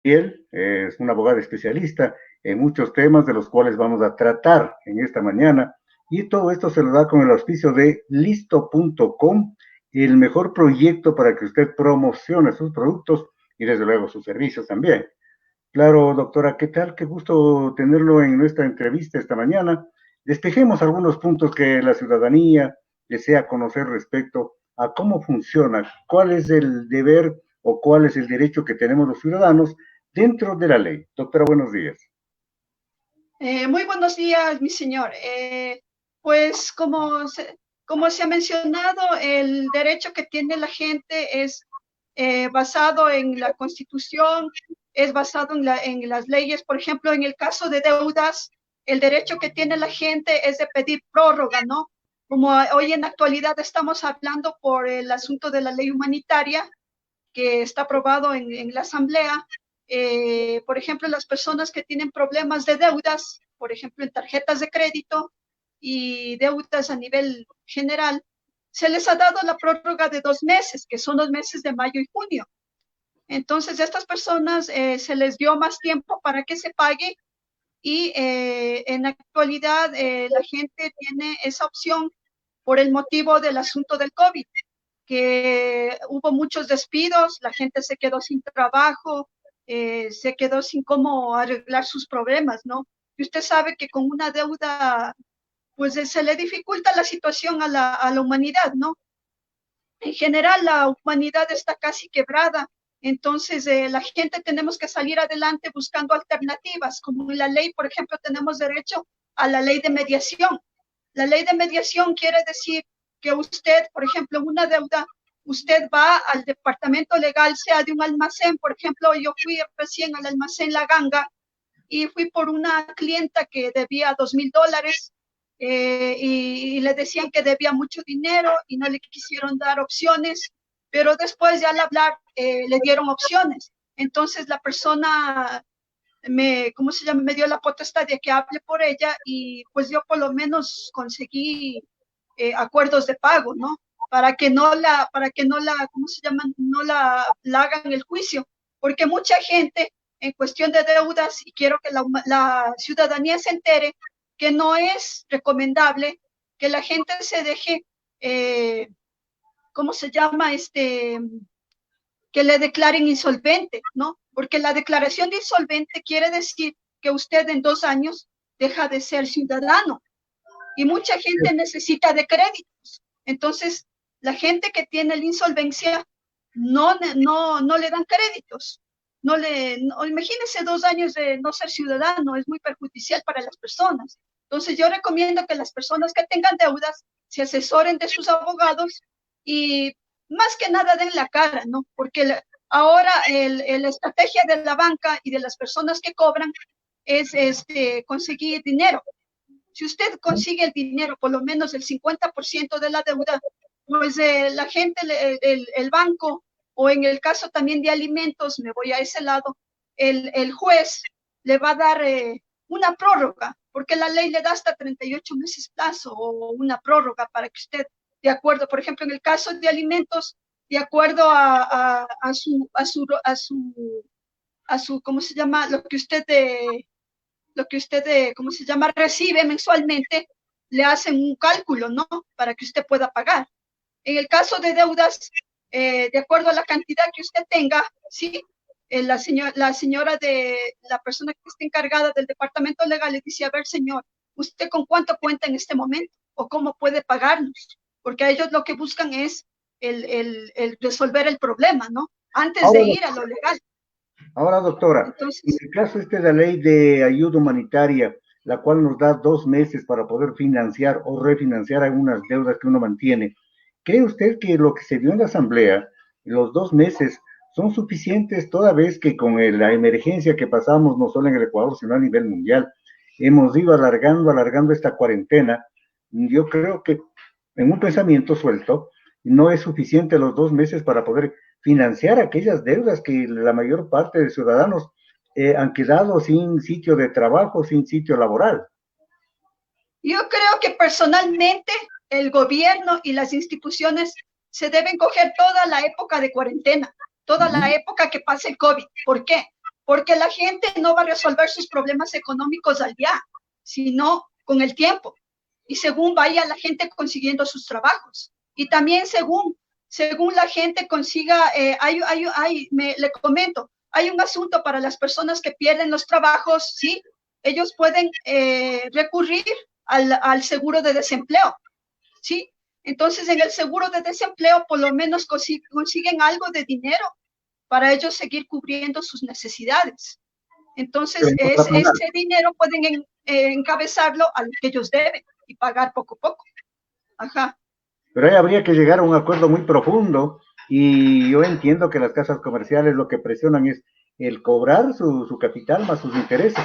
Él es una abogada especialista en muchos temas de los cuales vamos a tratar en esta mañana. Y todo esto se lo da con el auspicio de listo.com, el mejor proyecto para que usted promocione sus productos y desde luego sus servicios también. Claro, doctora, ¿qué tal? Qué gusto tenerlo en nuestra entrevista esta mañana. Despejemos algunos puntos que la ciudadanía desea conocer respecto a cómo funciona, cuál es el deber o cuál es el derecho que tenemos los ciudadanos dentro de la ley. Doctora, buenos días. Muy buenos días, mi señor. Pues como se ha mencionado, el derecho que tiene la gente es basado en la Constitución, es basado en las leyes. Por ejemplo, en el caso de deudas, el derecho que tiene la gente es de pedir prórroga, ¿no? Como hoy en la actualidad estamos hablando por el asunto de la ley humanitaria, que está aprobado en la Asamblea. Por ejemplo, las personas que tienen problemas de deudas, por ejemplo, en tarjetas de crédito y deudas a nivel general, se les ha dado la prórroga de 2 meses, que son los meses de mayo y junio. Entonces, a estas personas se les dio más tiempo para que se pague y en la actualidad la gente tiene esa opción por el motivo del asunto del COVID, que hubo muchos despidos, la gente se quedó sin trabajo, se quedó sin cómo arreglar sus problemas, ¿no? Y usted sabe que con una deuda, pues se le dificulta la situación a la humanidad, ¿no? En general, la humanidad está casi quebrada, entonces la gente tenemos que salir adelante buscando alternativas, como en la ley, por ejemplo, tenemos derecho a la ley de mediación. La ley de mediación quiere decir que usted, por ejemplo, en una deuda, usted va al departamento legal, sea de un almacén, por ejemplo, yo fui recién al almacén La Ganga y fui por una clienta que debía $2,000 y le decían que debía mucho dinero y no le quisieron dar opciones, pero después ya al hablar le dieron opciones. Entonces la persona ¿cómo se llama? Me dio la potestad de que hable por ella y pues yo por lo menos conseguí acuerdos de pago, ¿no? ¿Cómo se llama? No la hagan el juicio, porque mucha gente en cuestión de deudas, y quiero que la ciudadanía se entere que no es recomendable que la gente se deje, ¿cómo se llama? Que le declaren insolvente, ¿no? Porque la declaración de insolvente quiere decir que usted en 2 años deja de ser ciudadano y mucha gente necesita de créditos. Entonces, la gente que tiene la insolvencia no le dan créditos. Imagínense 2 años de no ser ciudadano, es muy perjudicial para las personas. Entonces, yo recomiendo que las personas que tengan deudas se asesoren de sus abogados y más que nada den la cara, ¿no? Porque ahora la estrategia de la banca y de las personas que cobran es conseguir dinero. Si usted consigue el dinero, por lo menos el 50% de la deuda, pues la gente, el banco, o en el caso también de alimentos, me voy a ese lado, el juez le va a dar una prórroga, porque la ley le da hasta 38 meses plazo o una prórroga para que usted, de acuerdo, por ejemplo, en el caso de alimentos, de acuerdo a su, ¿cómo se llama? Lo que usted, ¿cómo se llama?, recibe mensualmente, le hacen un cálculo, ¿no? Para que usted pueda pagar. En el caso de deudas, de acuerdo a la cantidad que usted tenga, ¿sí? La señora de la persona que está encargada del departamento legal le dice, a ver, señor, ¿usted con cuánto cuenta en este momento? ¿O cómo puede pagarnos? Porque a ellos lo que buscan es el resolver el problema, ¿no? Antes de Ahora, ir a lo legal. ahora, doctora, en Entonces, el caso de la ley de ayuda humanitaria, la cual nos da 2 meses para poder financiar o refinanciar algunas deudas que uno mantiene, ¿cree usted que lo que se dio en la Asamblea, los 2 meses, son suficientes toda vez que con la emergencia que pasamos no solo en el Ecuador, sino a nivel mundial, hemos ido alargando esta cuarentena? Yo creo que en un pensamiento suelto, no es suficiente los 2 meses para poder financiar aquellas deudas que la mayor parte de ciudadanos han quedado sin sitio de trabajo, sin sitio laboral. yo creo que personalmente el gobierno y las instituciones se deben coger toda la época de cuarentena, toda Uh la -huh. época que pase el COVID. ¿Por qué? porque la gente no va a resolver sus problemas económicos al día, sino con el tiempo, y según vaya la gente consiguiendo sus trabajos, y también según la gente consiga, le comento, hay un asunto para las personas que pierden los trabajos, ¿sí? Ellos pueden recurrir al seguro de desempleo, ¿sí? Entonces, en el seguro de desempleo, por lo menos consiguen algo de dinero para ellos seguir cubriendo sus necesidades. Pero Entonces, no va a pagar. ese dinero pueden encabezarlo a lo que ellos deben y pagar poco a poco. Ajá. Pero ahí habría que llegar a un acuerdo muy profundo y yo entiendo que las casas comerciales lo que presionan es el cobrar su capital más sus intereses.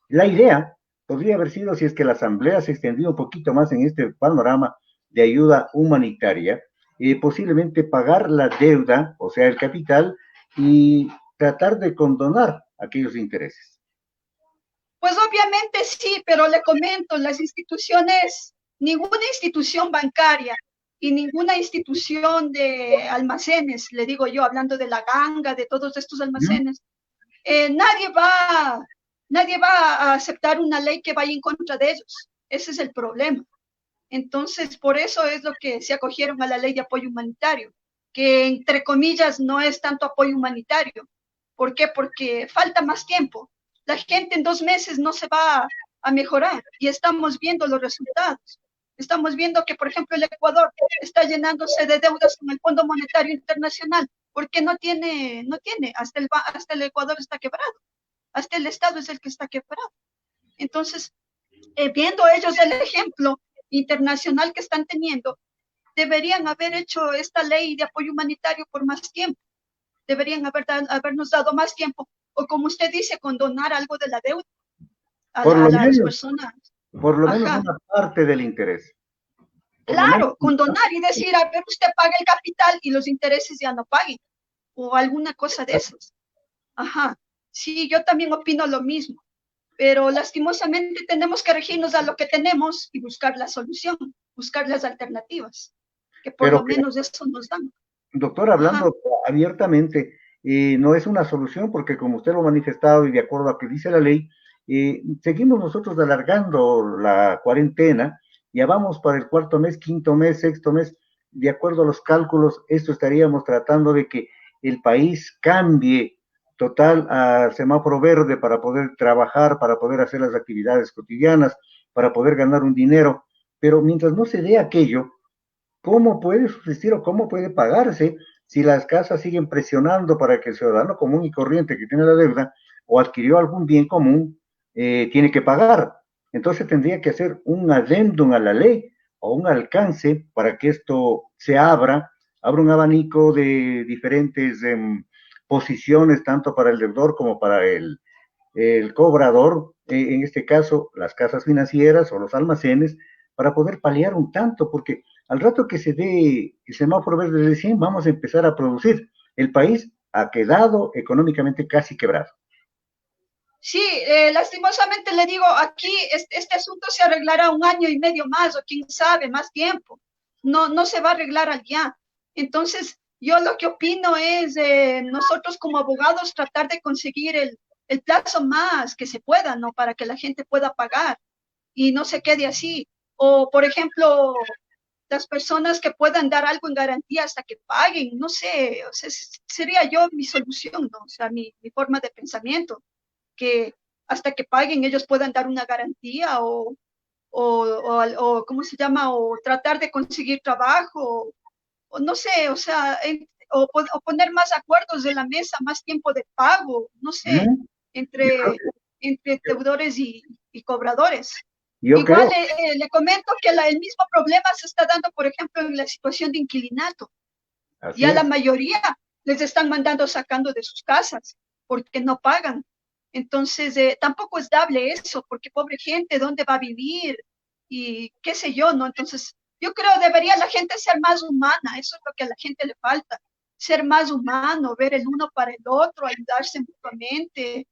La idea podría haber sido, si es que la Asamblea se extendía un poquito más en este panorama de ayuda humanitaria, posiblemente pagar la deuda, o sea, el capital, y tratar de condonar aquellos intereses. Pues obviamente sí, pero le comento, las instituciones, ninguna institución bancaria y ninguna institución de almacenes, le digo yo, hablando de la ganga, de todos estos ¿Mm? almacenes, eh, nadie va, nadie va a aceptar una ley que vaya en contra de ellos. Ese es el problema. Entonces, por eso es lo que se acogieron a la ley de apoyo humanitario, que entre comillas no es tanto apoyo humanitario. ¿Por qué? Porque falta más tiempo. La gente en 2 meses no se va a mejorar y estamos viendo los resultados. Estamos viendo que, por ejemplo, el Ecuador está llenándose de deudas con el Fondo Monetario Internacional porque hasta el Ecuador está quebrado, hasta el Estado es el que está quebrado. Entonces, viendo ellos el ejemplo internacional que están teniendo, deberían haber hecho esta ley de apoyo humanitario por más tiempo, deberían habernos dado más tiempo, o como usted dice, condonar algo de la deuda Por a lo las menos, personas. por lo menos Ajá, una parte del interés. Por lo menos claro, condonar y decir, a ver, usted paga el capital y los intereses ya no paguen, o alguna cosa de esas. Ajá, sí, yo también opino lo mismo, pero lastimosamente tenemos que regirnos a lo que tenemos y buscar la solución, buscar las alternativas, que por pero lo menos eso nos dan. doctor, Ajá, hablando abiertamente, no es una solución porque como usted lo ha manifestado y de acuerdo a que dice la ley, seguimos nosotros alargando la cuarentena, ya vamos para el cuarto mes, quinto mes, sexto mes, de acuerdo a los cálculos, esto estaríamos tratando de que el país cambie total a semáforo verde para poder trabajar, para poder hacer las actividades cotidianas, para poder ganar un dinero, pero mientras no se dé aquello, ¿cómo puede subsistir o cómo puede pagarse si las casas siguen presionando para que el ciudadano común y corriente que tiene la deuda o adquirió algún bien común tiene que pagar? Entonces tendría que hacer un adendum a la ley o un alcance para que esto se abra un abanico de diferentes posiciones, tanto para el deudor como para el cobrador, en este caso las casas financieras o los almacenes, para poder paliar un tanto, porque al rato que se dé el semáforo verde de 100, vamos a empezar a producir. El país ha quedado económicamente casi quebrado. sí, lastimosamente le digo, aquí este asunto se arreglará 1 año y medio más, o quién sabe, más tiempo. No, no se va a arreglar allá. Entonces, yo lo que opino es nosotros como abogados tratar de conseguir el plazo más que se pueda, ¿no? Para que la gente pueda pagar y no se quede así. O, por ejemplo, las personas que puedan dar algo en garantía hasta que paguen, no sé, o sea, sería yo mi solución, ¿no? O sea, mi forma de pensamiento que hasta que paguen ellos puedan dar una garantía o ¿cómo se llama? O tratar de conseguir trabajo, o no sé, o sea, o poner más acuerdos de la mesa, más tiempo de pago, no sé, ¿Mm? Yo creo, entre, entre deudores y cobradores. yo Igual creo, le comento que el mismo problema se está dando, por ejemplo, en la situación de inquilinato. así Ya la es. mayoría les están mandando sacando de sus casas porque no pagan. Entonces, tampoco es dable eso, porque pobre gente, ¿dónde va a vivir? Y qué sé yo, ¿no? Entonces, yo creo debería la gente ser más humana, eso es lo que a la gente le falta, ser más humano, ver el uno para el otro, ayudarse mutuamente.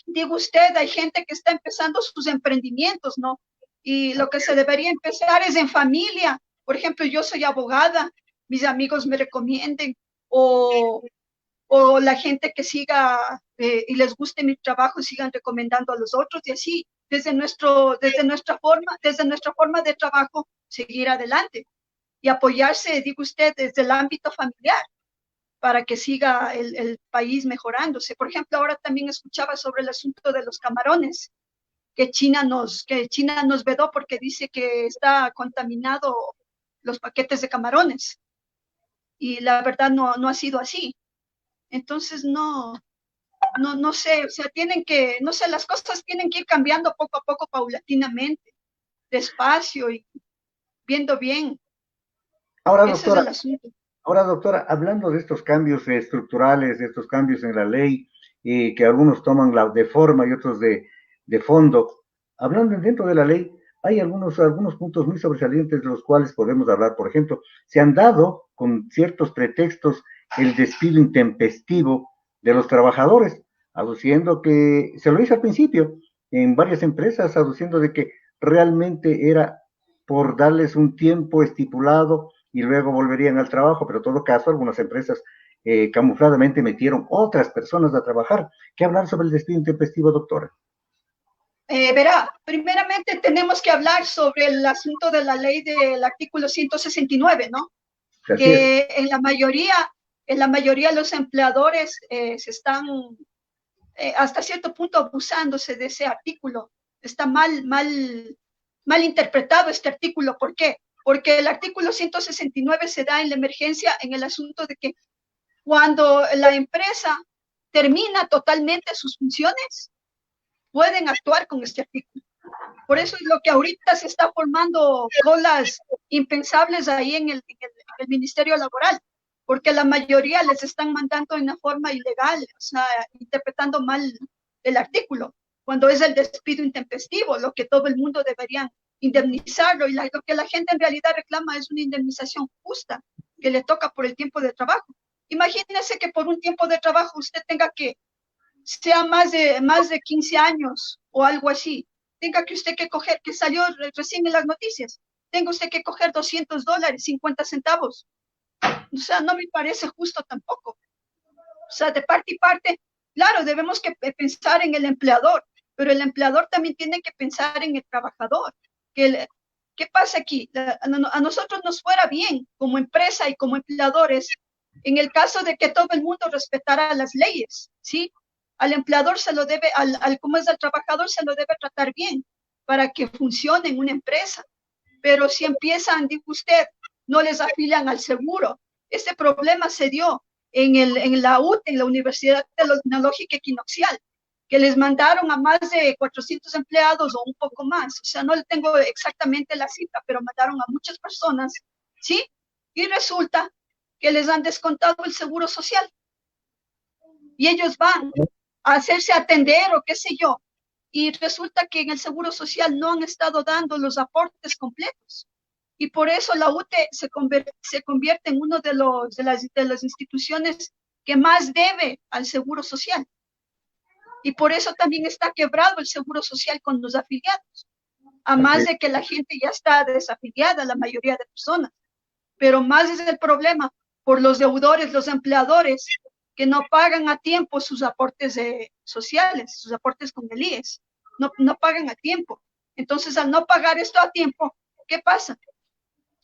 Digo usted, hay gente que está empezando sus emprendimientos, ¿no? Y lo que se debería empezar es en familia. Por ejemplo, yo soy abogada, mis amigos me recomienden, o o la gente que siga y les guste mi trabajo, sigan recomendando a los otros y así, desde nuestra forma de trabajo, seguir adelante y apoyarse, digo usted, desde el ámbito familiar para que siga el país mejorándose. Por ejemplo, ahora también escuchaba sobre el asunto de los camarones, que China nos vedó porque dice que está contaminado los paquetes de camarones. Y la verdad no ha sido así. Entonces no sé, o sea, no sé, las cosas tienen que ir cambiando poco a poco, paulatinamente, despacio y viendo bien. Ahora, Ese es doctora, el asunto. Ahora, doctora, hablando de estos cambios estructurales, de estos cambios en la ley, que algunos toman de forma y otros de fondo, hablando dentro de la ley, hay algunos puntos muy sobresalientes de los cuales podemos hablar. Por ejemplo, se han dado con ciertos pretextos el despido intempestivo de los trabajadores, aduciendo que, se lo hizo al principio, en varias empresas, aduciendo de que realmente era por darles un tiempo estipulado y luego volverían al trabajo, pero en todo caso algunas empresas camufladamente metieron otras personas a trabajar. ¿Qué hablar sobre el despido intempestivo, doctora? Verá, primeramente tenemos que hablar sobre el asunto de la ley del artículo 169, ¿no? Así es. Que en la mayoría los empleadores se están hasta cierto punto abusándose de ese artículo. Está mal interpretado este artículo. ¿Por qué? Porque el artículo 169 se da en la emergencia en el asunto de que cuando la empresa termina totalmente sus funciones, pueden actuar con este artículo. Por eso es lo que ahorita se está formando colas impensables ahí en el Ministerio Laboral, porque la mayoría les están mandando en una forma ilegal, o sea, interpretando mal el artículo, cuando es el despido intempestivo, lo que todo el mundo debería indemnizarlo, y lo que la gente en realidad reclama es una indemnización justa que le toca por el tiempo de trabajo. Imagínese que por un tiempo de trabajo usted tenga que, sea más de 15 años o algo así, tenga que usted que coger, que salió recién en las noticias, tenga usted que coger $200, 50 centavos. O sea, no me parece justo tampoco. O sea, de parte y parte, claro, debemos que pensar en el empleador, pero el empleador también tiene que pensar en el trabajador. ¿Qué pasa aquí? A nosotros nos fuera bien como empresa y como empleadores en el caso de que todo el mundo respetara las leyes, ¿sí? Al empleador se lo debe, como es al trabajador, se lo debe tratar bien para que funcione en una empresa. Pero si empiezan, dijo usted, no les afilian al seguro. Este problema se dio en la UTE, en la Universidad Tecnológica Equinoccial, que les mandaron a más de 400 empleados o un poco más. O sea, no le tengo exactamente la cifra, pero mandaron a muchas personas, ¿sí? Y resulta que les han descontado el seguro social. Y ellos van a hacerse atender o qué sé yo. Y resulta que en el seguro social no han estado dando los aportes completos. Y por eso la UTE se convierte en uno de las instituciones que más debe al seguro social. Y por eso también está quebrado el seguro social con los afiliados. A más de que la gente ya está desafiliada, la mayoría de personas. Pero más es el problema por los deudores, los empleadores, que no pagan a tiempo sus aportes sociales, sus aportes con el IES. No pagan a tiempo. Entonces, al no pagar esto a tiempo, ¿qué pasa?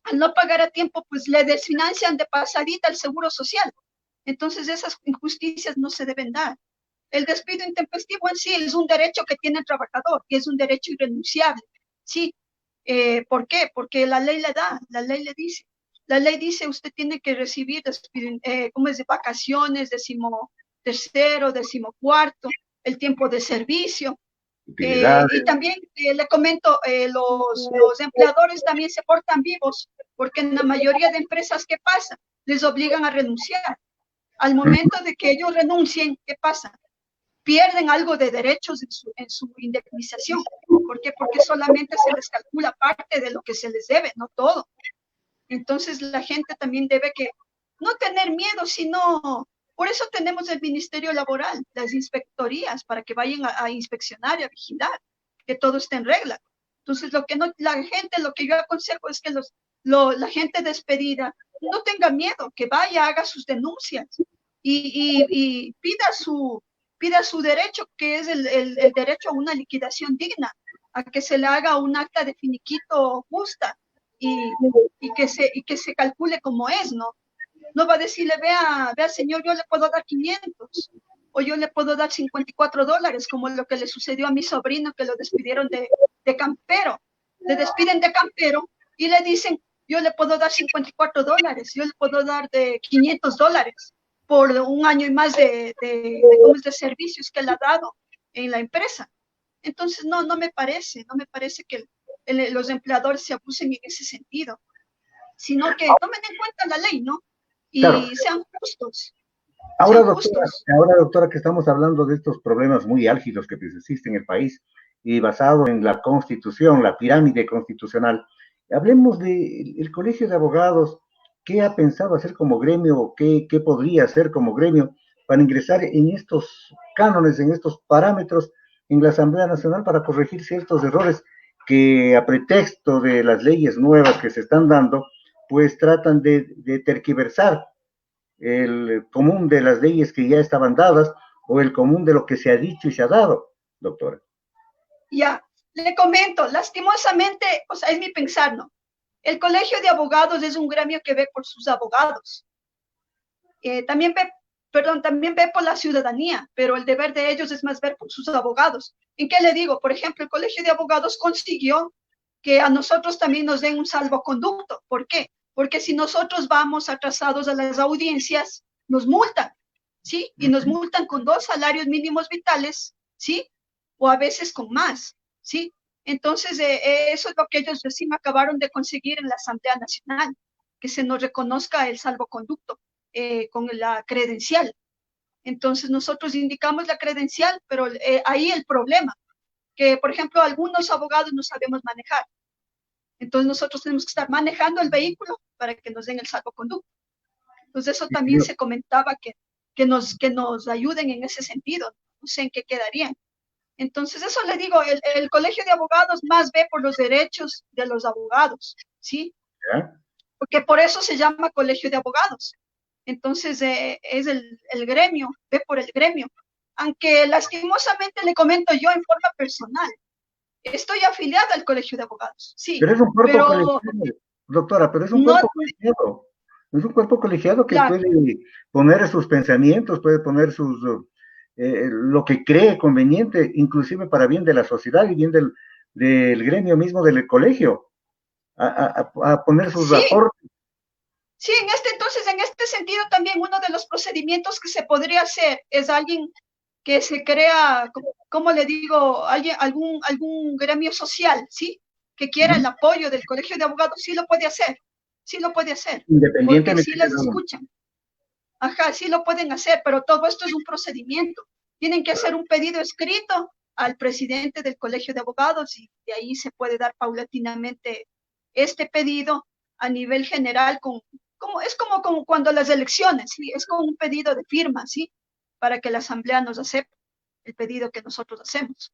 Al no pagar a tiempo, pues le desfinancian de pasadita el seguro social. Entonces, esas injusticias no se deben dar. El despido intempestivo en sí es un derecho que tiene el trabajador, que es un derecho irrenunciable. Sí. ¿Por qué? Porque la ley le da, la ley le dice. La ley dice usted tiene que recibir, ¿cómo es? De vacaciones, 13º, 14º, el tiempo de servicio. Y también le comento, los empleadores también se portan vivos, porque en la mayoría de empresas, ¿qué pasa? Les obligan a renunciar. Al momento de que ellos renuncien, ¿qué pasa? Pierden algo de derechos en su indemnización. ¿Por qué? Porque solamente se les calcula parte de lo que se les debe, no todo. Entonces la gente también debe que no tener miedo, sino, por eso tenemos el Ministerio Laboral, las inspectorías, para que vayan a inspeccionar y a vigilar que todo esté en regla. Entonces lo que yo aconsejo es que la gente despedida no tenga miedo, que vaya, haga sus denuncias, y pida su derecho, que es el derecho a una liquidación digna, a que se le haga un acta de finiquito justa y que se calcule como es, ¿no? No va a decirle, vea, señor, yo le puedo dar 500 o yo le puedo dar $54, como lo que le sucedió a mi sobrino, que lo despidieron de campero. Le despiden de campero y le dicen, yo le puedo dar $54, yo le puedo dar de $500 por un año y más de servicios que él ha dado en la empresa. Entonces, no me parece que los empleadores se abusen en ese sentido, sino que tomen en cuenta la ley, ¿no? Claro. Y sean justos, Ahora, sean doctora, justos. ahora, doctora, que estamos hablando de estos problemas muy álgidos que pues, existen en el país y basado en la Constitución, la pirámide constitucional, hablemos del Colegio de Abogados. ¿Qué ha pensado hacer como gremio? ¿Qué podría hacer como gremio para ingresar en estos cánones, en estos parámetros en la Asamblea Nacional para corregir ciertos errores que a pretexto de las leyes nuevas que se están dando, pues tratan de terquiversar el común de las leyes que ya estaban dadas o el común de lo que se ha dicho y se ha dado, doctora? Ya, le comento, lastimosamente, o sea, es mi pensar, ¿no? El Colegio de Abogados es un gremio que ve por sus abogados. También ve, perdón, también ve por la ciudadanía, pero el deber de ellos es más ver por sus abogados. ¿En qué le digo? Por ejemplo, el Colegio de Abogados consiguió que a nosotros también nos den un salvoconducto. ¿Por qué? Porque si nosotros vamos atrasados a las audiencias, nos multan, ¿sí? Y nos multan con 2 salarios mínimos vitales, ¿sí? O a veces con más, ¿sí? Entonces, eso es lo que ellos recién acabaron de conseguir en la Asamblea Nacional, que se nos reconozca el salvoconducto con la credencial. Entonces, nosotros indicamos la credencial, pero ahí el problema, que por ejemplo, algunos abogados no sabemos manejar. Entonces, nosotros tenemos que estar manejando el vehículo para que nos den el salvoconducto. Entonces, eso también se comentaba que nos ayuden en ese sentido. No sé en qué quedarían. Entonces, eso le digo, el Colegio de Abogados más ve por los derechos de los abogados, ¿sí? ¿Ya? Porque por eso se llama Colegio de Abogados. Entonces, es el gremio, ve por el gremio. Aunque lastimosamente le comento yo en forma personal, estoy afiliada al Colegio de Abogados, sí, Pero es un cuerpo pero colegiado, doctora, pero es un no, cuerpo colegiado. Es un cuerpo colegiado que claro, puede poner sus pensamientos, puede poner lo que cree conveniente, inclusive para bien de la sociedad y bien del gremio mismo del colegio, a poner sus sí, aportes. sí, entonces, en este sentido también uno de los procedimientos que se podría hacer es alguien que se crea, como le digo, algún gremio social, ¿sí? Que quiera el apoyo del Colegio de Abogados, sí lo puede hacer, porque Independientemente sí de las la... escuchan. Ajá, sí lo pueden hacer, pero todo esto es un procedimiento. Tienen que hacer un pedido escrito al presidente del Colegio de Abogados y de ahí se puede dar paulatinamente este pedido a nivel general es como cuando las elecciones, ¿sí? Es como un pedido de firma, ¿sí? Para que la asamblea nos acepte el pedido que nosotros hacemos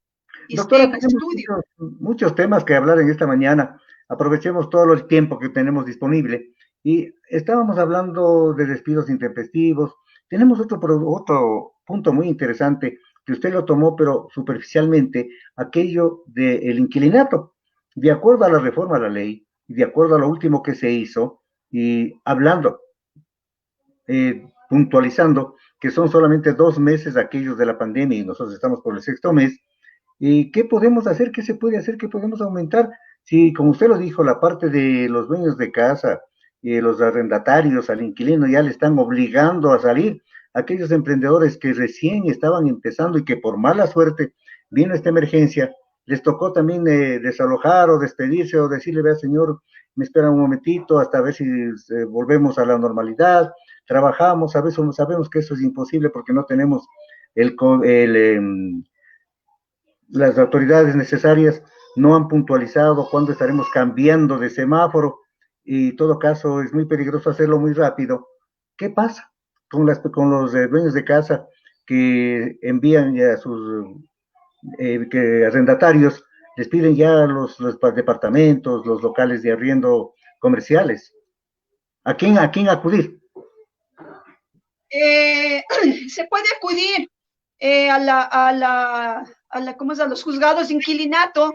y esté Doctora, en tenemos estudio. muchos temas que hablar en esta mañana. Aprovechemos todo el tiempo que tenemos disponible. Y estábamos hablando de despidos intempestivos. Tenemos otro punto muy interesante que usted lo tomó, pero superficialmente, aquello del inquilinato. De acuerdo a la reforma a la ley, y de acuerdo a lo último que se hizo, y hablando, puntualizando que son solamente 2 meses aquellos de la pandemia y nosotros estamos por el sexto mes. ¿Y qué podemos hacer? ¿Qué se puede hacer? ¿Qué podemos aumentar? Si, como usted lo dijo, la parte de los dueños de casa y los arrendatarios al inquilino ya le están obligando a salir, aquellos emprendedores que recién estaban empezando y que por mala suerte vino esta emergencia, les tocó también desalojar o despedirse o decirle, vea señor, me espera un momentito hasta ver si volvemos a la normalidad, trabajamos, sabemos que eso es imposible porque no tenemos el las autoridades necesarias no han puntualizado cuándo estaremos cambiando de semáforo y en todo caso es muy peligroso hacerlo muy rápido. ¿Qué pasa con los dueños de casa que envían ya sus que arrendatarios, les piden ya los departamentos, los locales de arriendo comerciales? ¿A quién acudir? se puede acudir ¿cómo es? A los juzgados de inquilinato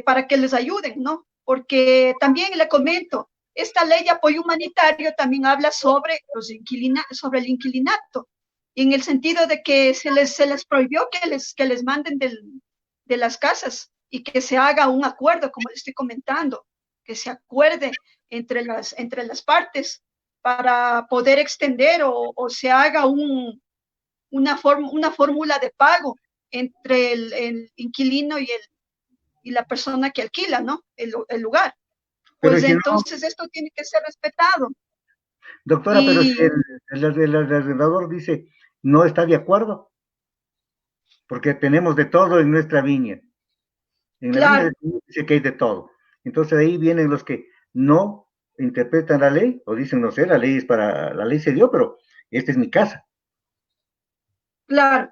para que les ayuden, ¿no? Porque también le comento, esta ley de apoyo humanitario también habla sobre sobre el inquilinato, en el sentido de que se les prohibió que les manden de las casas y que se haga un acuerdo, como le estoy comentando, que se acuerde entre las partes para poder extender o se haga una fórmula de pago entre el inquilino y la persona que alquila, ¿no? El lugar. Pero Pues si no, entonces esto tiene que ser respetado. doctora, pero si Y el arrendador dice no está de acuerdo, porque tenemos de todo en nuestra viña. En la viña claro, del Señor dice que hay de todo. Entonces ahí vienen los que no interpretan la ley o dicen, no sé, la ley es para, la ley se dio, pero esta es mi casa. claro.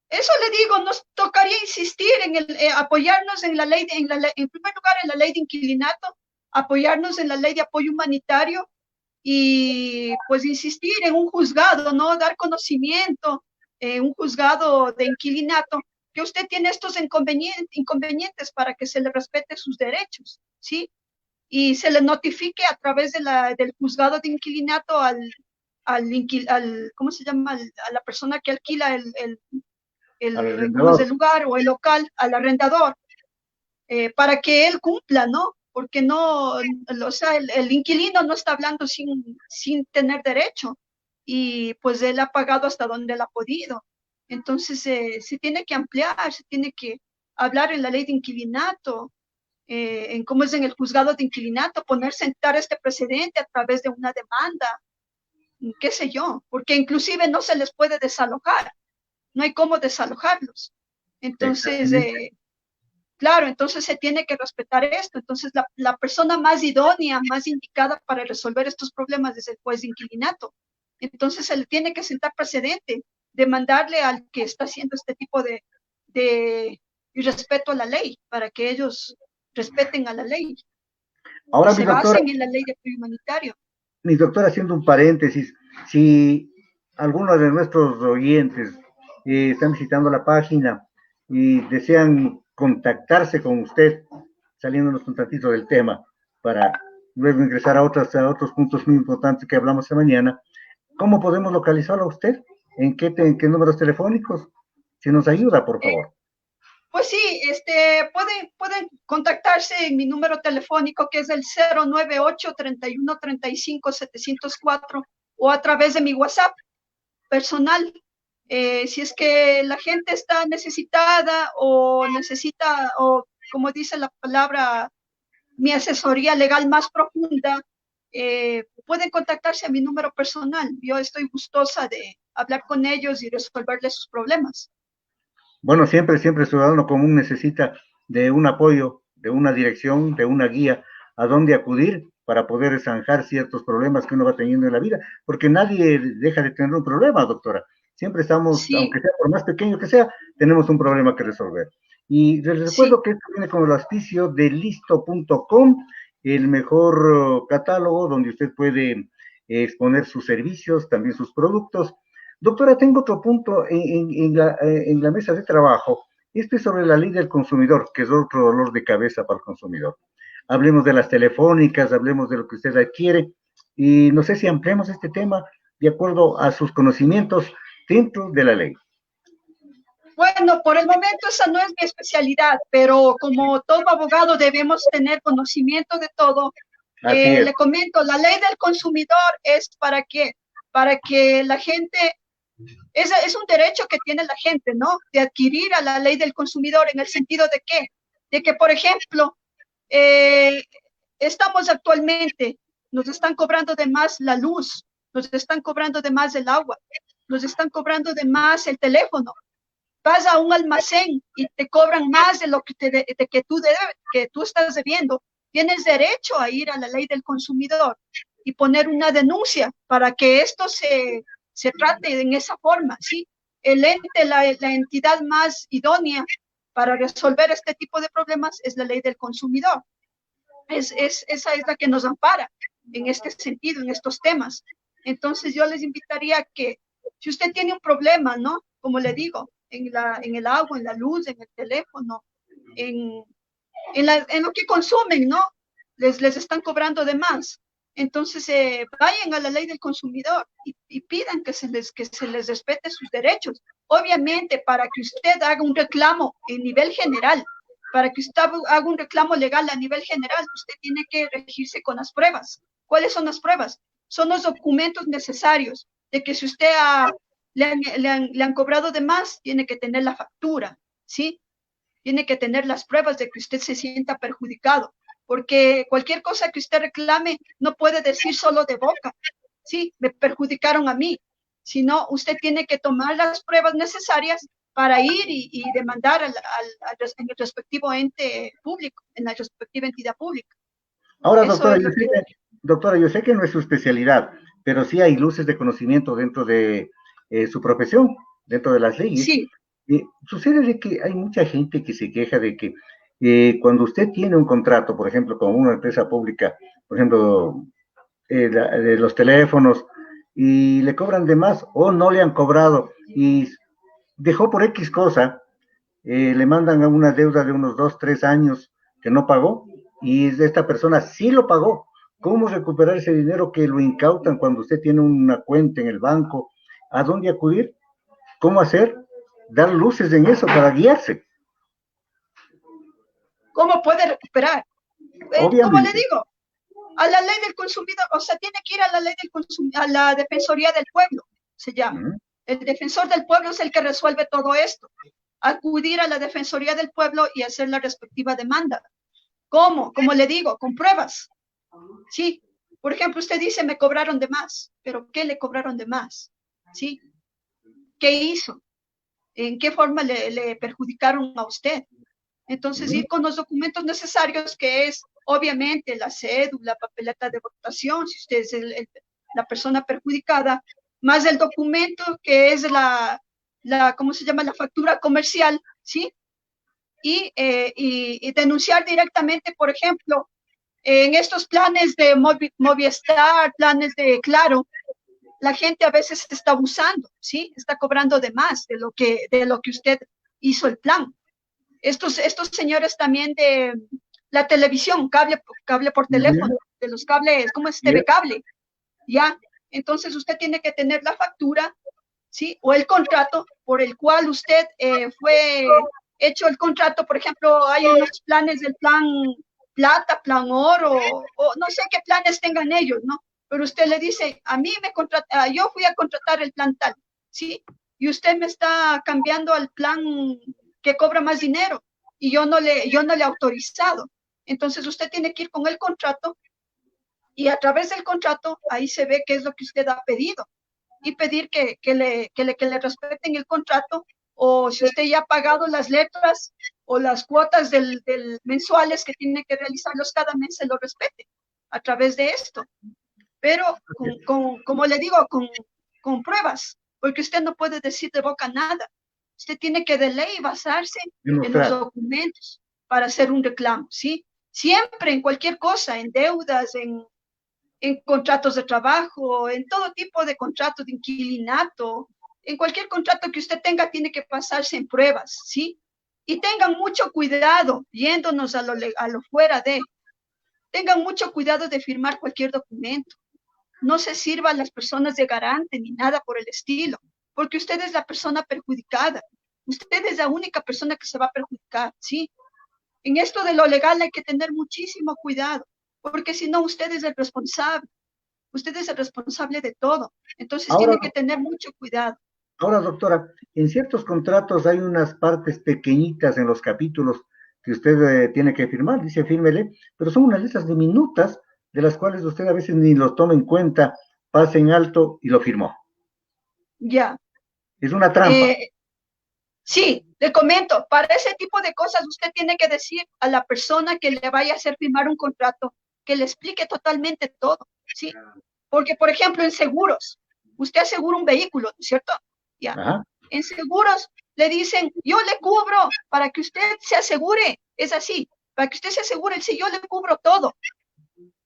Eso le digo, nos tocaría insistir en apoyarnos en la ley, en primer lugar en la ley de inquilinato, apoyarnos en la ley de apoyo humanitario y pues insistir en un juzgado, ¿no? Dar conocimiento, un juzgado de inquilinato, que usted tiene estos inconvenientes para que se le respete sus derechos, ¿sí? Y se le notifique a través del juzgado de inquilinato ¿cómo se llama? A la persona que alquila Al ¿cómo es arrendador. el lugar o el local, al arrendador, para que él cumpla, ¿no? Porque no, o sea, el inquilino no está hablando sin tener derecho y pues él ha pagado hasta donde él ha podido. Entonces se tiene que ampliar, se tiene que hablar en la ley de inquilinato, en cómo es en el juzgado de inquilinato, sentar este precedente a través de una demanda, qué sé yo, porque inclusive no se les puede desalojar, no hay cómo desalojarlos. Entonces, Exactamente. claro, entonces se tiene que respetar esto. Entonces, la persona más idónea, más indicada para resolver estos problemas es el juez de inquilinato. Entonces, se le tiene que sentar precedente, demandarle al que está haciendo este tipo de irrespeto a la ley, para que ellos respeten a la ley y Ahora, se basen en la ley de apoyo humanitario. mi doctora, haciendo un paréntesis, si algunos de nuestros oyentes están visitando la página y desean contactarse con usted, saliéndonos un tantito del tema, para luego ingresar a otros puntos muy importantes que hablamos esta mañana, ¿cómo podemos localizarlo a usted? ¿En qué números telefónicos? Si nos ayuda, por Eh, favor. Pues sí, pueden contactarse en mi número telefónico que es el 098-3135-704 o a través de mi WhatsApp personal. Si es que la gente está necesitada o necesita, o como dice la palabra, mi asesoría legal más profunda, pueden contactarse a mi número personal. Yo estoy gustosa de hablar con ellos y resolverles sus problemas. Bueno, siempre el ciudadano común necesita de un apoyo, de una dirección, de una guía a dónde acudir para poder zanjar ciertos problemas que uno va teniendo en la vida, porque nadie deja de tener un problema, doctora. Siempre estamos, Sí, aunque sea por más pequeño que sea, tenemos un problema que resolver. Y les sí. recuerdo que esto viene con el auspicio de listo.com, el mejor catálogo donde usted puede exponer sus servicios, también sus productos. Doctora, tengo otro punto en la mesa de trabajo. Este es sobre la ley del consumidor, que es otro dolor de cabeza para el consumidor. Hablemos de las telefónicas, hablemos de lo que usted adquiere, y no sé si ampliemos este tema de acuerdo a sus conocimientos dentro de la ley. Bueno, por el momento esa no es mi especialidad, pero como todo abogado debemos tener conocimiento de todo. Así es. Le comento, la ley del consumidor es para que la gente, es un derecho que tiene la gente, ¿no? De adquirir a la ley del consumidor en el sentido de qué, de que, por ejemplo, eh, estamos actualmente, nos están cobrando de más la luz, nos están cobrando de más el agua, nos están cobrando de más el teléfono. Vas a un almacén y te cobran más de lo que, que tú estás debiendo, tienes derecho a ir a la ley del consumidor y poner una denuncia para que esto se trate en esa forma, ¿sí? El ente, la entidad más idónea para resolver este tipo de problemas es la ley del consumidor. Esa es la que nos ampara en este sentido, en estos temas. Entonces yo les invitaría que si usted tiene un problema, ¿no? Como le digo, en el agua, en la luz, en el teléfono, en, en lo que consumen, ¿no? Les están cobrando de más. Entonces, vayan a la ley del consumidor y pidan que se les respete sus derechos. Obviamente, para que usted haga un reclamo en nivel general, para que usted haga un reclamo legal a nivel general, usted tiene que regirse con las pruebas. ¿Cuáles son las pruebas? Son los documentos necesarios de que si usted le han cobrado de más, tiene que tener la factura, ¿sí? Tiene que tener las pruebas de que usted se sienta perjudicado, porque cualquier cosa que usted reclame no puede decir solo de boca, sí, me perjudicaron a mí, sino usted tiene que tomar las pruebas necesarias para ir y demandar en el respectivo ente público, en la respectiva entidad pública. Ahora, Eso doctora, es lo que... doctora, yo sé que no es su especialidad, pero sí hay luces de conocimiento dentro de su profesión, dentro de las leyes. Sí, Sucede de que hay mucha gente que se queja de que cuando usted tiene un contrato, por ejemplo, con una empresa pública, por ejemplo, de los teléfonos, y le cobran de más o no le han cobrado y dejó por X cosa, le mandan a una deuda de unos 2, 3 años que no pagó y esta persona sí lo pagó. ¿Cómo recuperar ese dinero que lo incautan cuando usted tiene una cuenta en el banco? ¿A dónde acudir? ¿Cómo hacer? Dar luces en eso para guiarse. ¿cómo puede recuperar? Como le Obviamente. digo, a la ley del consumidor, o sea, tiene que ir a la ley del consumidor, a la Defensoría del Pueblo, se llama. El defensor del pueblo es el que resuelve todo esto. Acudir a la Defensoría del Pueblo y hacer la respectiva demanda. ¿Cómo? Como le digo, con pruebas. Sí. Por ejemplo, usted dice, me cobraron de más, pero ¿qué le cobraron de más? ¿Sí? ¿Qué hizo? ¿En qué forma le perjudicaron a usted? Entonces, ir con los documentos necesarios, que es obviamente la cédula, papeleta de votación, si usted es la persona perjudicada, más el documento que es ¿cómo se llama? La factura comercial, ¿sí? Y denunciar directamente, por ejemplo, en estos planes de Movistar, planes de Claro, la gente a veces está abusando, ¿sí? Está cobrando de más de lo que usted hizo el plan. Estos señores también de la televisión, cable por teléfono, de los cables, ¿cómo es? TV Cable, ¿ya? Entonces usted tiene que tener la factura, ¿sí? O el contrato por el cual usted fue hecho el contrato. Por ejemplo, hay unos planes del plan plata, plan oro, o no sé qué planes tengan ellos, ¿no? Pero usted le dice, a mí yo fui a contratar el plan tal, ¿sí? Y usted me está cambiando al plan que cobra más dinero y yo no le he autorizado. Entonces usted tiene que ir con el contrato y a través del contrato ahí se ve qué es lo que usted ha pedido y pedir que le respeten el contrato, o si usted ya ha pagado las letras o las cuotas del mensuales que tiene que realizarlos cada mes, se lo respete a través de esto. Pero como le digo, con pruebas, porque usted no puede decir de boca nada. Usted tiene que de ley basarse en los Demostrar. documentos para hacer un reclamo, ¿sí? Siempre en cualquier cosa, en deudas, en contratos de trabajo, en todo tipo de contratos de inquilinato, en cualquier contrato que usted tenga, tiene que pasarse en pruebas, ¿sí? Y tengan mucho cuidado, yéndonos a lo fuera de, tengan mucho cuidado de firmar cualquier documento. No se sirvan las personas de garante ni nada por el estilo, porque usted es la persona perjudicada. Usted es la única persona que se va a perjudicar, ¿sí? En esto de lo legal hay que tener muchísimo cuidado, porque si no, usted es el responsable. Usted es el responsable de todo. Entonces Ahora, tiene que tener mucho cuidado. ahora, doctora, en ciertos contratos hay unas partes pequeñitas en los capítulos que usted tiene que firmar, dice fírmele, pero son unas letras diminutas de las cuales usted a veces ni lo toma en cuenta, pasa en alto y lo firmó. Ya. Es una trampa. Eh, sí, le comento, para ese tipo de cosas usted tiene que decir a la persona que le vaya a hacer firmar un contrato que le explique totalmente todo, ¿sí? Porque, por ejemplo, en seguros, usted asegura un vehículo, ¿no es cierto? Ya. Ajá. En seguros le dicen, yo le cubro para que usted se asegure. Es así, para que usted se asegure, sí, yo le cubro todo.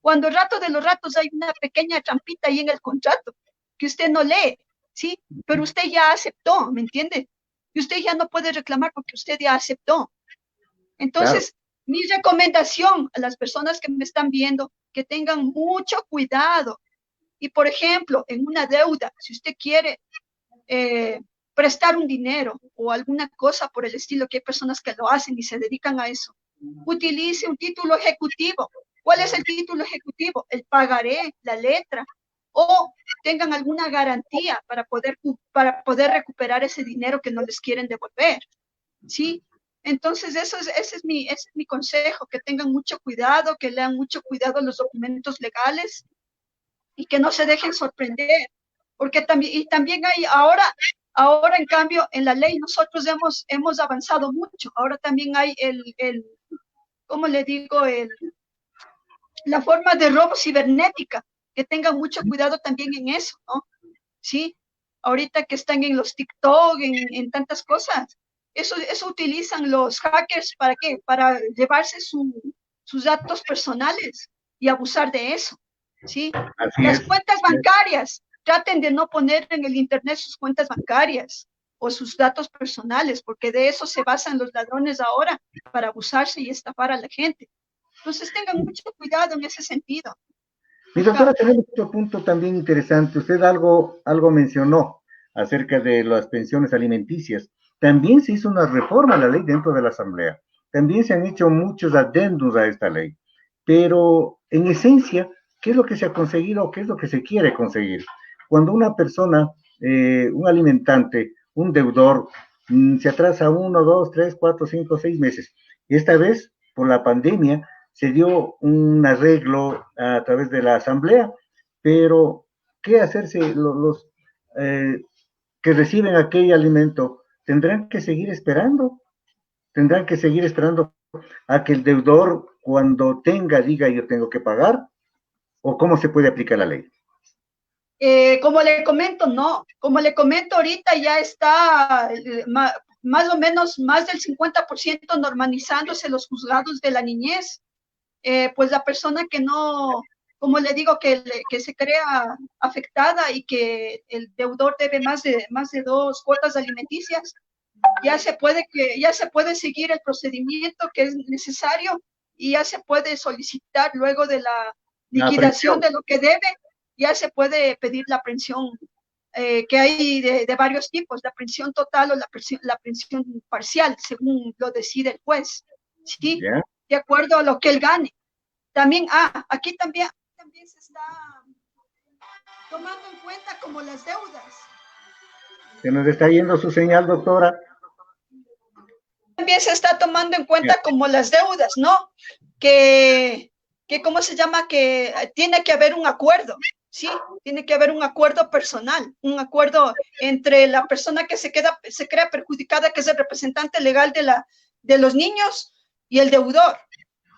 Cuando el rato de los ratos hay una pequeña trampita ahí en el contrato. que usted no lee, ¿sí? Pero usted ya aceptó, ¿me entiende? Y usted ya no puede reclamar porque usted ya aceptó. Claro, Entonces, mi recomendación a las personas que me están viendo, que tengan mucho cuidado. Y, por ejemplo, en una deuda, si usted quiere eh, prestar un dinero o alguna cosa por el estilo, que hay personas que lo hacen y se dedican a eso, utilice un título ejecutivo. ¿Cuál es el título ejecutivo? El pagaré, la letra, o tengan alguna garantía para poder recuperar ese dinero que no les quieren devolver, ¿sí? Entonces, ese es mi consejo, que tengan mucho cuidado, que lean mucho cuidado los documentos legales y que no se dejen sorprender, porque también hay ahora en cambio en la ley nosotros hemos avanzado mucho, ahora también hay ¿cómo le digo? La forma de robo cibernética, que tengan mucho cuidado también en eso, ¿no? Sí, ahorita que están en los TikTok, en tantas cosas, eso utilizan los hackers, ¿para qué? Para llevarse sus datos personales y abusar de eso, ¿sí? así Las es. cuentas bancarias, traten de no poner en el internet sus cuentas bancarias o sus datos personales, porque de eso se basan los ladrones ahora para abusarse y estafar a la gente. Entonces tengan mucho cuidado en ese sentido. Mi doctora, Ajá. tenemos otro punto también interesante. Usted algo mencionó acerca de las pensiones alimenticias. También se hizo una reforma a la ley dentro de la Asamblea. También se han hecho muchos adendos a esta ley. Pero en esencia, ¿qué es lo que se ha conseguido o qué es lo que se quiere conseguir? Cuando una persona, un alimentante, un deudor, se atrasa 1, 2, 3, 4, 5, 6 meses. Esta vez, por la pandemia, se dio un arreglo a través de la asamblea, pero ¿qué hacerse los que reciben aquel alimento? ¿Tendrán que seguir esperando? ¿Tendrán que seguir esperando a que el deudor cuando tenga diga yo tengo que pagar? ¿O cómo se puede aplicar la ley? Como le comento, no. Como le comento, ahorita ya está más o menos más del 50% normalizándose los juzgados de la niñez. Pues la persona que no, como le digo, que se crea afectada y que el deudor debe más de 2 cuotas alimenticias, ya se puede seguir el procedimiento que es necesario y ya se puede solicitar luego de la La liquidación presión. de lo que debe, ya se puede pedir la pensión, que hay de varios tipos, la pensión total o la pensión parcial, según lo decide el juez, ¿sí? ¿Ya? De acuerdo a lo que él gane. También, aquí también se está tomando en cuenta como las deudas. Se nos está yendo su señal, doctora. También se está tomando en Ya. cuenta como las deudas, ¿no? Que, ¿cómo se llama? Que tiene que haber un acuerdo, ¿sí? Tiene que haber un acuerdo personal, un acuerdo entre la persona que se crea perjudicada, que es el representante legal de los niños, y el deudor.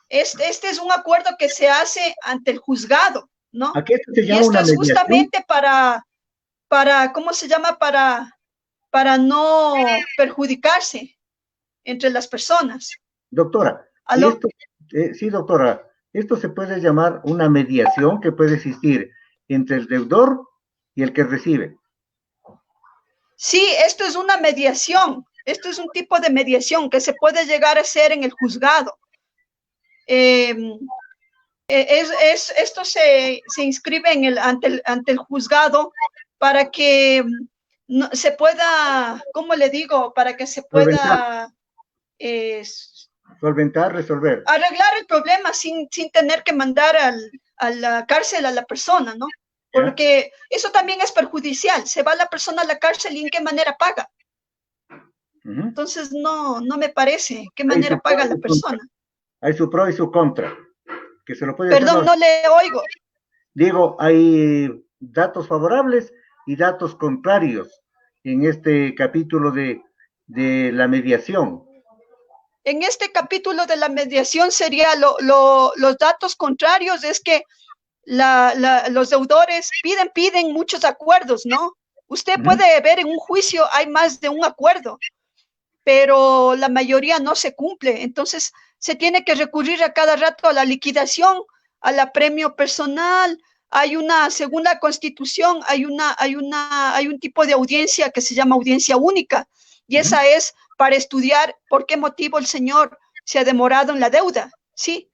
Este es un acuerdo que se hace ante el juzgado, ¿no? Aquí esto se Y llama esto una es mediación, justamente ¿cómo se llama? Para no perjudicarse entre las personas. doctora. ¿Aló? Esto, sí, doctora, esto se puede llamar una mediación que puede existir entre el deudor y el que recibe. Sí, esto es una mediación. Esto es un tipo de mediación que se puede llegar a hacer en el juzgado. Eh, esto se inscribe ante el juzgado para que no, se pueda, ¿cómo le digo? Para que se Solventar, pueda eh, solventar, resolver. arreglar el problema sin tener que mandar a la cárcel a la persona, ¿no? ¿Ya? Porque eso también es perjudicial. Se va la persona a la cárcel y ¿en qué manera paga? Ujú. Entonces, no me parece. ¿Qué Hay manera su pro paga y la su contra. persona? Hay su pro y su contra, que se lo puede hacer. Perdón, No, no le oigo. digo, hay datos favorables y datos contrarios en este capítulo de la mediación. En este capítulo de la mediación sería los datos contrarios, es que los deudores piden muchos acuerdos, ¿no? Usted Ujú. puede ver en un juicio hay más de un acuerdo, pero la mayoría no se cumple. Entonces, se tiene que recurrir a cada rato a la liquidación, al apremio personal, según la Constitución, hay un tipo de audiencia que se llama audiencia única, y esa es para estudiar por qué motivo el señor se ha demorado en la deuda, ¿sí?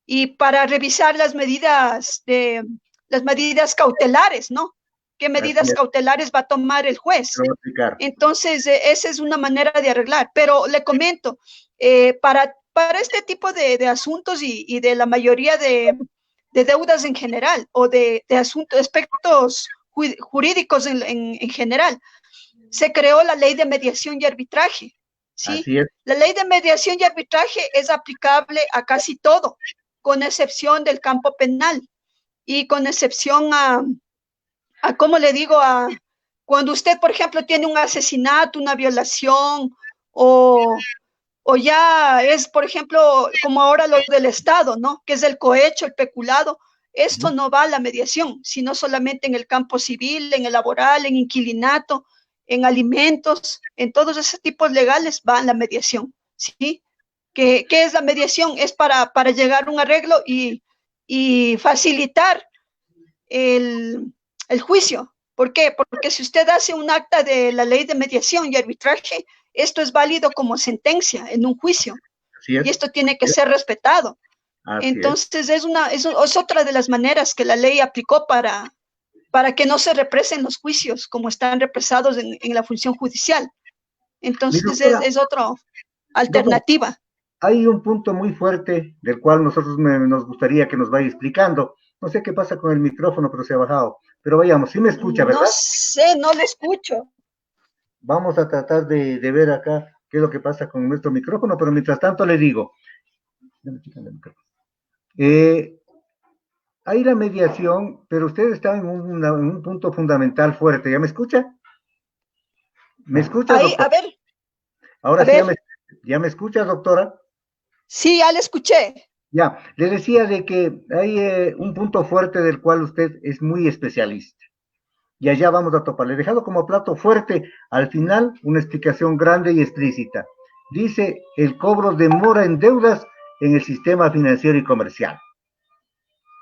Y para revisar las medidas cautelares, ¿no? ¿Qué medidas cautelares va a tomar el juez? Entonces, esa es una manera de arreglar. Pero le comento, para este tipo de asuntos y de la mayoría de deudas en general, o de aspectos jurídicos en general, se creó la ley de mediación y arbitraje, ¿sí? Así es. La ley de mediación y arbitraje es aplicable a casi todo, con excepción del campo penal y con excepción ¿cómo le digo? Cuando usted, por ejemplo, tiene un asesinato, una violación, o ya es, por ejemplo, como ahora lo del Estado, ¿no? Que es el cohecho, el peculado. Esto no va a la mediación, sino solamente en el campo civil, en el laboral, en inquilinato, en alimentos, en todos esos tipos legales va la mediación, ¿sí? ¿Qué es la mediación? Es para llegar a un arreglo y facilitar el juicio. ¿Por qué? Porque si usted hace un acta de la ley de mediación y arbitraje, esto es válido como sentencia en un juicio. Y esto tiene que ser respetado. Entonces, es otra de las maneras que la ley aplicó para que no se represen los juicios como están represados en la función judicial. Entonces, es otra alternativa. Doctora, hay un punto muy fuerte del cual nos gustaría que nos vaya explicando. No sé qué pasa con el micrófono, pero se ha bajado. Pero vayamos, sí me escucha, ¿verdad? No sé, no le escucho. Vamos a tratar de ver acá qué es lo que pasa con nuestro micrófono, pero mientras tanto le digo, hay la mediación, pero usted está en un punto fundamental fuerte. ¿Ya me escucha? ¿Me escucha, doctora? A ver. Ahora sí, ¿ya me escucha, doctora? Sí, ya le escuché. Ya, le decía de que hay un punto fuerte del cual usted es muy especialista. Y allá vamos a topar. Le he dejado como plato fuerte al final una explicación grande y explícita. Dice, el cobro de mora en deudas en el sistema financiero y comercial.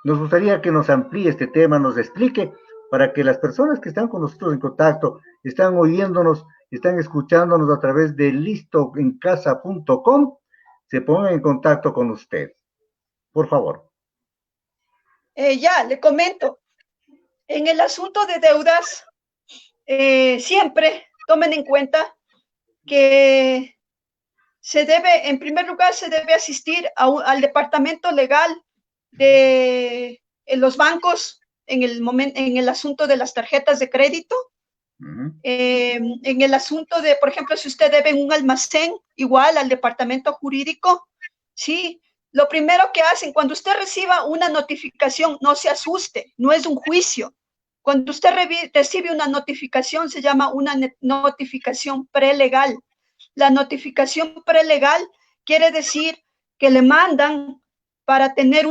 Nos gustaría que nos amplíe este tema, nos explique, para que las personas que están con nosotros en contacto, están oyéndonos, están escuchándonos a través de listoencasa.com, se pongan en contacto con usted. Por favor. Ya, le comento. En el asunto de deudas, siempre tomen en cuenta que en primer lugar, se debe asistir al departamento legal de los bancos en el asunto de las tarjetas de crédito. En el asunto de, por ejemplo, si usted debe en un almacén, igual al departamento jurídico, ¿sí? Lo primero que hacen, cuando usted reciba una notificación, no se asuste, no es un juicio. Cuando usted recibe una notificación, se llama una notificación prelegal. La notificación prelegal quiere decir que le mandan para tener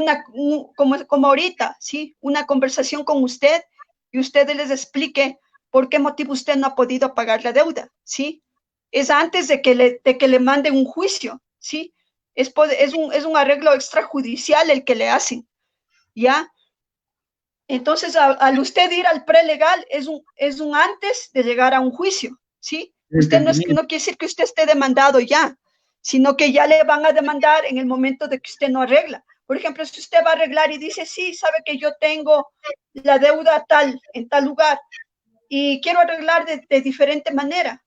como ahorita, ¿sí? Una conversación con usted y usted les explique por qué motivo usted no ha podido pagar la deuda, ¿sí? Es antes de que le manden un juicio, ¿sí? Es un arreglo extrajudicial el que le hacen, ¿ya? Entonces, al usted ir al prelegal, es un antes de llegar a un juicio, ¿sí? Usted no quiere decir que usted esté demandado ya, sino que ya le van a demandar en el momento de que usted no arregla. Por ejemplo, si usted va a arreglar y dice, sí, sabe que yo tengo la deuda en tal lugar, y quiero arreglar de diferente manera,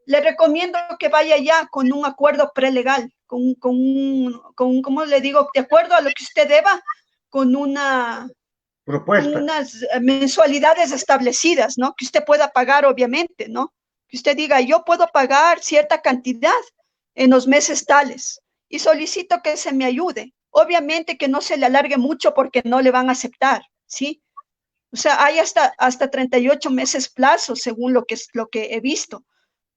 le recomiendo que vaya ya con un acuerdo prelegal, ¿cómo le digo? De acuerdo a lo que usted deba, con unas mensualidades establecidas, ¿no? Que usted pueda pagar, obviamente, ¿no? Que usted diga, yo puedo pagar cierta cantidad en los meses tales y solicito que se me ayude. Obviamente que no se le alargue mucho porque no le van a aceptar, ¿sí? O sea, hay hasta 38 meses plazo, según lo que he visto.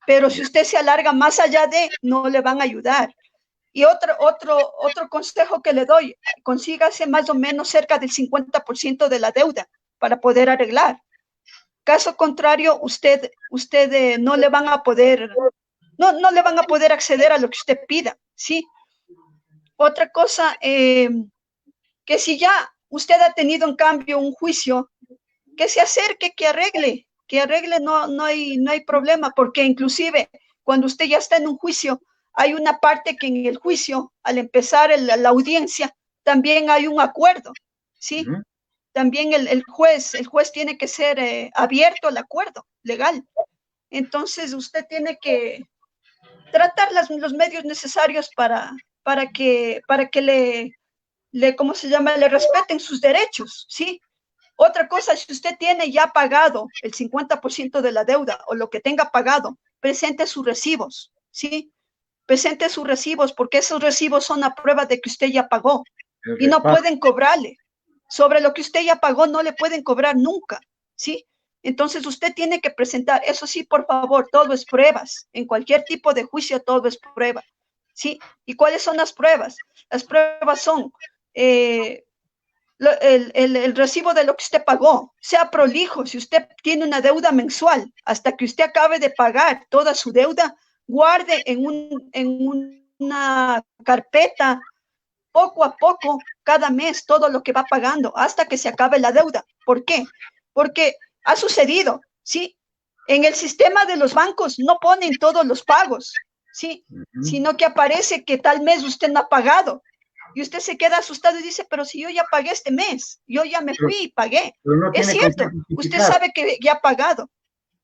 Pero si usted se alarga más allá no le van a ayudar. Y otro consejo que le doy, consígase más o menos cerca del 50% de la deuda para poder arreglar. Caso contrario, usted no le van a poder, no le van a poder acceder a lo que usted pida, ¿sí? Otra cosa, que si ya usted ha tenido en cambio un juicio, que se acerque, que arregle, no hay problema, porque inclusive cuando usted ya está en un juicio, hay una parte que en el juicio, al empezar la audiencia, también hay un acuerdo, ¿sí? También el juez tiene que ser abierto al acuerdo legal. Entonces usted tiene que tratar los medios necesarios para que ¿cómo se llama? Le respeten sus derechos, ¿sí? Otra cosa, si usted tiene ya pagado el 50% de la deuda o lo que tenga pagado, presente sus recibos, ¿sí? Presente sus recibos, porque esos recibos son a prueba de que usted ya pagó y no pueden cobrarle. Sobre lo que usted ya pagó no le pueden cobrar nunca, ¿sí? Entonces usted tiene que presentar, eso sí, por favor, todo es pruebas. En cualquier tipo de juicio todo es prueba, ¿sí? ¿Y cuáles son las pruebas? Las pruebas son el recibo de lo que usted pagó, sea prolijo. Si usted tiene una deuda mensual, hasta que usted acabe de pagar toda su deuda, guarde en una carpeta, poco a poco, cada mes, todo lo que va pagando, hasta que se acabe la deuda. ¿Por qué? Porque ha sucedido, ¿sí? En el sistema de los bancos no ponen todos los pagos, ¿sí? Sino que aparece que tal mes usted no ha pagado. Y usted se queda asustado y dice, pero si yo ya pagué este mes, yo ya me fui y pagué. Pero no es tiene cierto, usted sabe que ya ha pagado.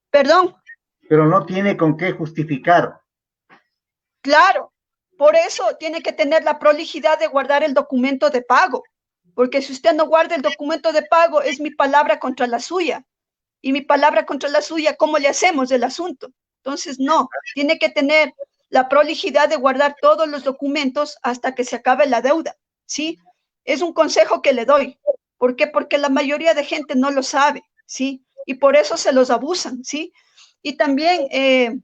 Perdón. Pero no tiene con qué justificar. Claro, por eso tiene que tener la prolijidad de guardar el documento de pago, porque si usted no guarda el documento de pago, es mi palabra contra la suya. Y mi palabra contra la suya, ¿cómo le hacemos del asunto? Entonces, no, tiene que tener la prolijidad de guardar todos los documentos hasta que se acabe la deuda, ¿sí? Es un consejo que le doy. ¿Por qué? Porque la mayoría de gente no lo sabe, ¿sí? Y por eso se los abusan, ¿sí? Y también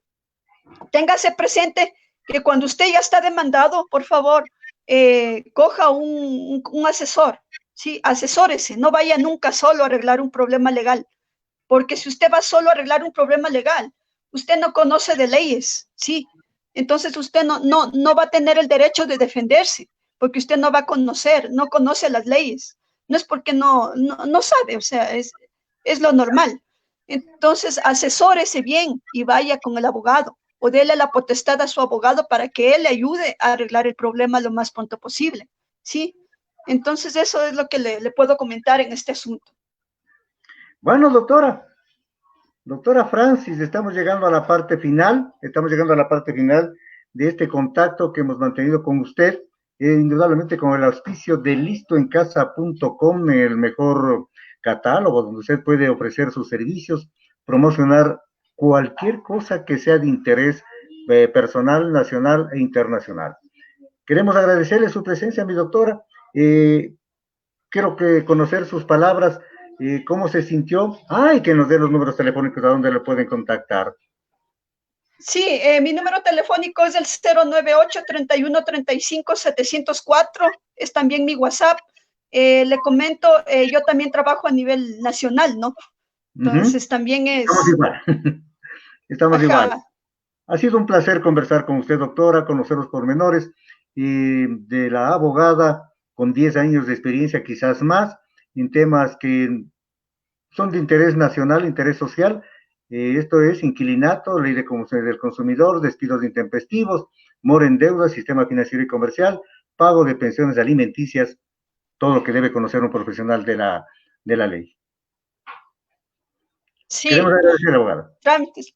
téngase presente que cuando usted ya está demandado, por favor, coja un asesor, ¿sí? Asesórese, no vaya nunca solo a arreglar un problema legal, porque si usted va solo a arreglar un problema legal, usted no conoce de leyes, ¿sí? Entonces usted no va a tener el derecho de defenderse, porque usted no va a conocer, no conoce las leyes. No es porque no sabe, o sea, es lo normal. Entonces, asesórese bien y vaya con el abogado o déle la potestad a su abogado para que él le ayude a arreglar el problema lo más pronto posible, ¿sí? Entonces, eso es lo que le puedo comentar en este asunto. Bueno, doctora Francis, estamos llegando a la parte final de este contacto que hemos mantenido con usted, indudablemente con el auspicio de listoencasa.com, el mejor catálogo donde usted puede ofrecer sus servicios, promocionar cualquier cosa que sea de interés personal, nacional e internacional. Queremos agradecerle su presencia, mi doctora. Quiero conocer sus palabras, cómo se sintió. Y que nos dé los números telefónicos a donde le pueden contactar. Sí, mi número telefónico es el 098-3135-704, es también mi WhatsApp. Le comento, yo también trabajo a nivel nacional, ¿no? Entonces también es... Estamos igual. Estamos igual. Ha sido un placer conversar con usted, doctora, conocer los pormenores de la abogada con 10 años de experiencia, quizás más, en temas que son de interés nacional, interés social. Esto es inquilinato, ley del consumidor, despidos intempestivos, mora en deuda, sistema financiero y comercial, pago de pensiones alimenticias, todo lo que debe conocer un profesional de la ley. Sí. Queremos agradecer, abogada. Trámites.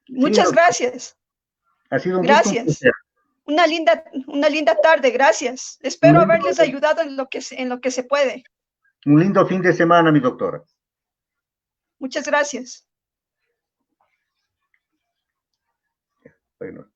Muchas gracias. Ha sido un gracias. Gusto. Una linda tarde, gracias. Espero haberles ayudado en lo que se puede. Un lindo fin de semana, mi doctora. Muchas gracias. Bueno.